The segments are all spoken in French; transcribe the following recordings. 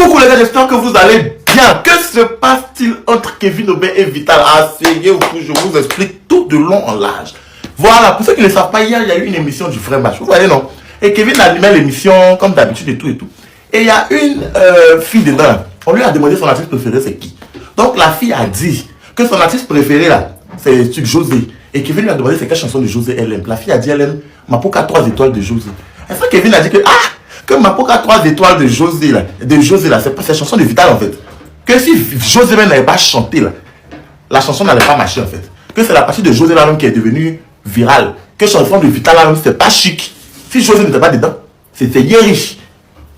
Coucou les gars, j'espère que vous allez bien. Que se passe-t-il entre Kevin Aubin et Vital? Asseyez-vous, je vous explique tout de long en large. Voilà, pour ceux qui ne le savent pas, hier il y a eu une émission du Vrai Match. Vous voyez, non? Et Kevin animait l'émission comme d'habitude et tout et tout. Et il y a une fille dedans. On lui a demandé son artiste préféré, c'est qui? Donc la fille a dit que son artiste préféré là, c'est José. Et Kevin lui a demandé c'est quelle chanson de José elle aime. La fille a dit elle aime Mapoka 3 étoiles de José. Et ça, Kevin a dit que Mapoka 3 étoiles de José là, c'est pas cette chanson de Vital en fait. Que si José même n'avait pas chanté là, la chanson n'allait pas marcher en fait. Que c'est la partie de José là même qui est devenue virale. Que chanson de Vital là même c'est pas chic. Si José n'était pas dedans, c'était riche.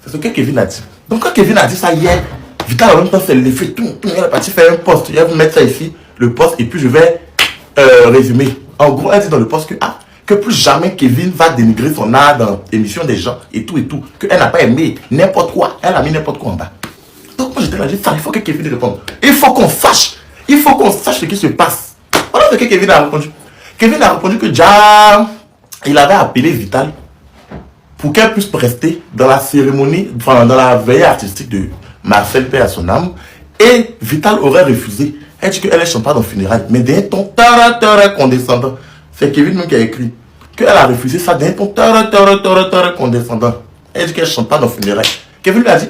C'est ce que Kevin a dit. Donc quand Kevin a dit ça hier, Vital en même temps c'est l'effet tout. Elle est partie faire un post. Je vais vous mettre ça ici, le post, et puis je vais résumer. En gros, elle dit dans le post que plus jamais Kevin va dénigrer son art dans l'émission des gens et tout. Qu'elle n'a pas aimé n'importe quoi. Elle a mis n'importe quoi en bas. Donc moi j'étais là, j'ai dit ça, il faut que Kevin réponde. Il faut qu'on sache. Il faut qu'on sache ce qui se passe. Voilà ce que Kevin a répondu. Kevin a répondu que déjà, il avait appelé Vital pour qu'elle puisse rester dans la cérémonie, enfin dans la veillée artistique de Marcel Paix à son âme. Et Vital aurait refusé. Elle dit qu'elle ne chante pas dans le funérail. Mais d'un ton condescendant. C'est Kevin même qui a écrit qu'elle a refusé ça d'un ton condescendant. Elle dit qu'elle ne chante pas dans le funérail. Kevin lui a dit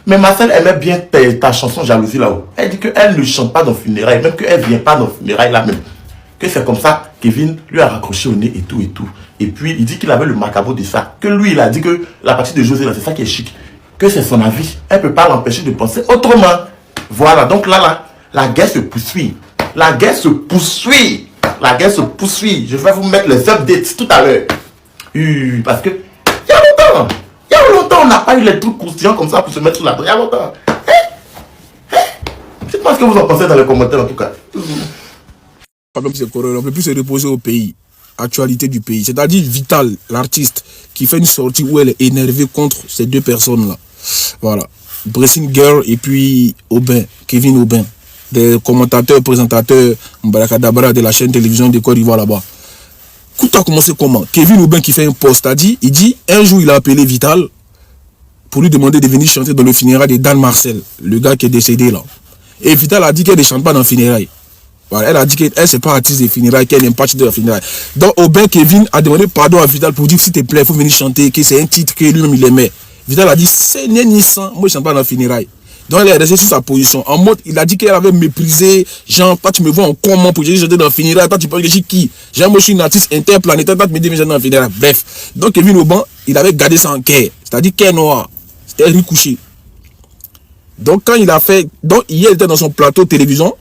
mais Marcel aimait bien ta chanson Jalousie là-haut. Elle dit qu'elle ne chante pas dans le funérail, même qu'elle ne vient pas dans le funérail là même. Que c'est comme ça, Kevin lui a raccroché au nez et tout. Et puis il dit qu'il avait le macabre de ça. Que lui il a dit que la partie de José là, c'est ça qui est chic. Que c'est son avis. Elle ne peut pas l'empêcher de penser autrement. Voilà, donc là, la guerre se poursuit. La guerre se poursuit. La guerre se poursuit. Je vais vous mettre les updates tout à l'heure. Parce que il y a longtemps, on n'a pas eu les trucs croustillants comme ça pour se mettre sous la dent. Il y a longtemps. Dites-moi ce que vous en pensez dans les commentaires en tout cas. Problème c'est qu'on peut plus se reposer au pays, actualité du pays. C'est-à-dire Vital, l'artiste, qui fait une sortie où elle est énervée contre ces deux personnes-là. Voilà. Dressing Girl et puis Aubin, Kevin Aubin, des commentateurs, présentateurs Mbarakadabra de la chaîne télévision de Côte d'Ivoire là-bas. Tout a commencé comment? Kevin Aubin qui fait un post il dit un jour il a appelé Vital pour lui demander de venir chanter dans le funérail de Dan Marcel, le gars qui est décédé là. Et Vital a dit qu'elle ne chante pas dans le funérail. Voilà, elle a dit qu'elle c'est pas artiste des funérailles, qu'elle n'aime pas chanter dans le funérail. Donc Aubin, Kevin a demandé pardon à Vital pour dire s'il te plaît, il faut venir chanter, que c'est un titre que lui-même il aimait. Vital a dit c'est ni sans, moi je chante pas dans le funérail. Donc elle est restée sur sa position. En mode, il a dit qu'elle avait méprisé, genre, toi tu me vois en comment pour chanter dans le funérail, toi tu penses que je suis qui? Genre, moi je suis une artiste interplanétaire, toi tu me dis que je chante dans le funérail. Bref. Donc Kevin Aubin, il avait gardé ça en quai. C'est-à-dire quai noir. C'était riz couché. Donc quand il a fait, donc hier il était dans son plateau de télévision,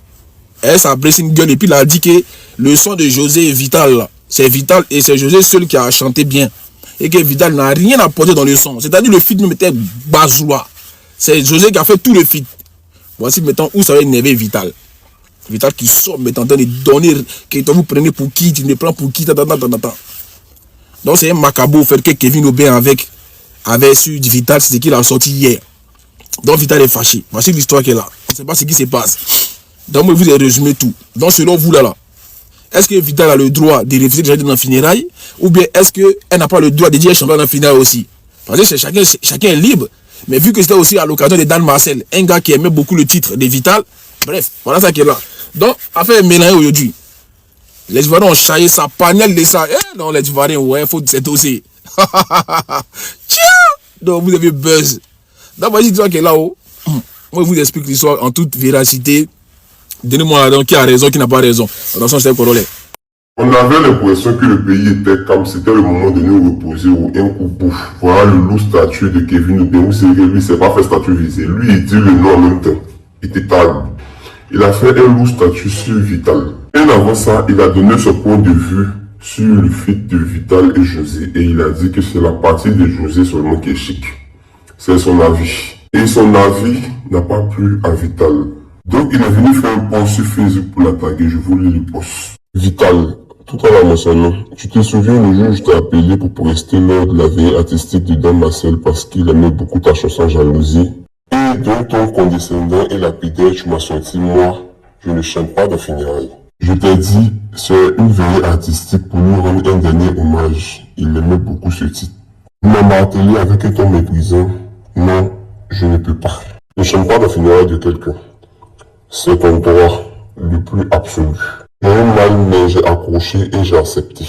elle s'est blessé une gueule et puis il a dit que le son de José est Vital. C'est Vital et c'est José seul qui a chanté bien. Et que Vital n'a rien apporté dans le son. C'est-à-dire le feat nous mettait bazoua. C'est José qui a fait tout le feat. Voici maintenant où ça va énerver Vital. Vital qui sort maintenant en train de donner, que vous prenez pour qui, tu me prends pour qui, Donc c'est un macabre fait que Kevin Aubin avait su du Vital, c'est ce qu'il a sorti hier. Donc Vital est fâché. Voici l'histoire qui est là. On ne sait pas ce qui se passe. Donc moi je vous ai résumé tout. Donc selon vous là, est-ce que Vital a le droit de refuser de chanter dans le funérail? Ou bien est-ce qu'elle n'a pas le droit de dire chanter dans le funérail aussi? Parce que chacun est libre. Mais vu que c'était aussi à l'occasion de Dan Marcel, un gars qui aimait beaucoup le titre de Vital, bref, voilà ça qui est là. Donc, affaire mélange aujourd'hui. Les Ivoiriens ont chaillé sa panel de ça. Non, les Ivoiriens, ouais, faut c'est aussi. Tiens! Donc, vous avez buzz. Donc, voici l'histoire qui est là-haut. Moi, je vous explique l'histoire en toute véracité. Donnez-moi donc qui a raison, qui n'a pas raison. Attention, c'est Corollaire. On avait l'impression que le pays était calme, c'était le moment de nous reposer ou un coup pouf. Voilà le lourd statut de Kevin Aubin. Vous savez que lui, c'est pas fait statut visé. Lui, il dit le nom en même temps. Il était calme. Il a fait un lourd statut sur Vital. Et avant ça, il a donné son point de vue sur le feat de Vital et José. Et il a dit que c'est la partie de José seulement qui est chic. C'est son avis. Et son avis n'a pas plu à Vital. Donc, il est venu faire un post sur Facebook pour l'attaquer. Je vous lis le post. Vital. Tout en la mentionnant, tu te souviens le jour où je t'ai appelé pour prester lors de la veille artistique de Dan Marcel parce qu'il aimait beaucoup ta chanson Jalousie. Et d'un ton condescendant et lapidaire, tu m'as sorti, moi, je ne chante pas de funérailles. Je t'ai dit, c'est une veillée artistique pour lui rendre un dernier hommage. Il aimait beaucoup ce titre. Il m'a martelé avec un ton méprisant. Non, je ne peux pas. Ne sommes pas dans le funérailles de quelqu'un. C'est ton droit le plus absolu. J'ai eu mal, mais j'ai accroché et j'ai accepté.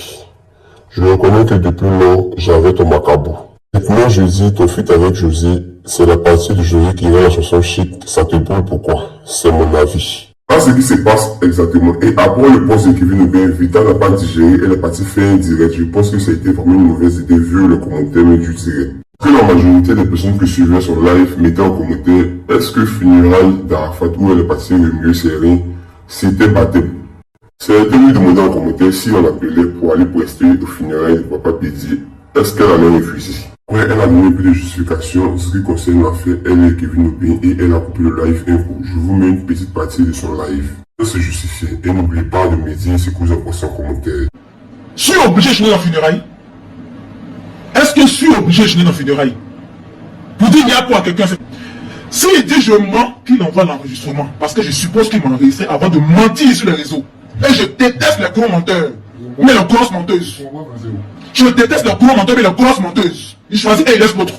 Je reconnais que depuis lors, j'avais ton macabou. Maintenant, je dis, ton fuite avec José, c'est la partie de José qui rend la chanson chic. Ça te brûle pourquoi? C'est mon avis. Voilà ce qui se passe exactement. Et après le poste de Kevin Aubin, Vital n'a pas digéré, elle est partie faire un direct. Je pense que ça a été vraiment une mauvaise idée vu le commentaire du direct. Que la majorité des personnes qui suivaient son live mettaient en commentaire, est-ce que funérailles d'Arafat où elle est partie le mieux serré, c'était baptême? Certains lui demandaient en commentaire si on l'appelait pour aller prester au funérailles de Papa Pédier. Est-ce qu'elle allait refuser? Ouais, elle a donné plus de justification en ce qui concerne l'affaire, elle et Kevin Aubin et elle a coupé le live un coup. Je vous mets une petite partie de son live. Elle se justifie et n'oubliez pas de me dire ce que vous en pensez en commentaire. Je suis obligé de changer dans funérailles. Est-ce que je suis obligé de changer dans funérailles? Pour dire il y a quoi à quelqu'un? S'il dit je mens, qu'il envoie l'enregistrement. Parce que je suppose qu'il m'a enregistré avant de mentir sur les réseaux. Et je déteste les gros menteurs. Mais les grosses menteuses. Je déteste les gros menteurs mais les grosses menteuses. Il choisit et il laisse l'autre.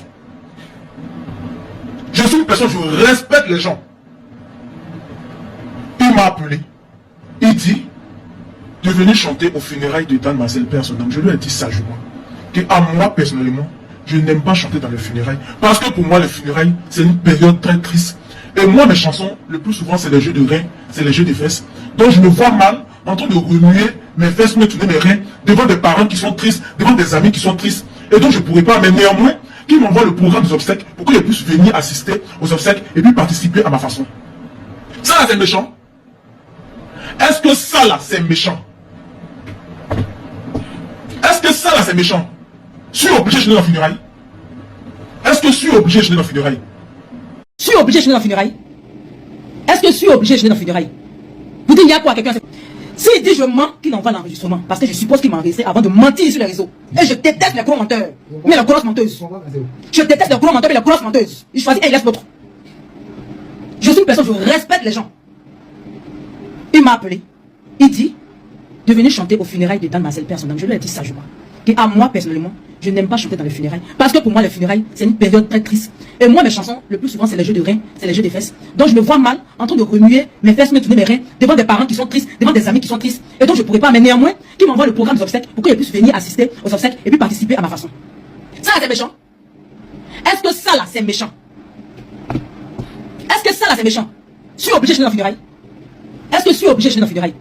Je suis une personne, je respecte les gens. Il m'a appelé. Il dit de venir chanter aux funérailles de Dan Marcel, père son homme. Je lui ai dit sagement que à moi personnellement, je n'aime pas chanter dans les funérailles. Parce que pour moi, les funérailles, c'est une période très triste. Et moi, mes chansons, le plus souvent, c'est les jeux de reins, c'est les jeux des fesses. Donc je me vois mal en train de remuer mes fesses, me tourner mes reins devant des parents qui sont tristes, devant des amis qui sont tristes. Et donc je ne pourrais pas, mais néanmoins, qu'ils m'envoient le programme des obsèques pour que je puisse venir assister aux obsèques et puis participer à ma façon. Ça là, c'est méchant. Est-ce que ça là, c'est méchant? Est-ce que ça là, c'est méchant? Je suis obligé de changer dans funérailles? Est-ce que je suis obligé de changer dans funérailles? Je suis obligé de changer dans funérailles? Est-ce que je suis obligé de changer dans funérailles? Vous dites il y a quoi à quelqu'un? S'il dit je mens, qu'il envoie l'enregistrement. Parce que je suppose qu'il m'a enregistré avant de mentir sur les réseaux. Et je déteste les gros menteurs. Mais les grosses menteuses. Je déteste les gros menteurs mais les grosses menteuses. Il choisit et il laisse l'autre. Je suis une personne, je respecte les gens. Il m'a appelé. Il dit de venir chanter aux funérailles de Dan Marcel, père son homme. Je lui ai dit sagement que à moi personnellement, je n'aime pas chanter dans les funérailles. Parce que pour moi, les funérailles, c'est une période très triste. Et moi, mes chansons, le plus souvent, c'est les jeux de reins, c'est les jeux des fesses. Donc je me vois mal en train de remuer mes fesses, me tourner mes reins devant des parents qui sont tristes, devant des amis qui sont tristes. Et donc je ne pourrais pas, mais néanmoins, qu'ils m'envoient le programme des obsèques pour que je puisse venir assister aux obsèques et puis participer à ma façon. Ça là, c'est méchant? Est-ce que ça là, c'est méchant? Est-ce que ça là, c'est méchant? Je suis obligé de changer dans funérailles? Est-ce que je suis obligé de changer dans funérailles?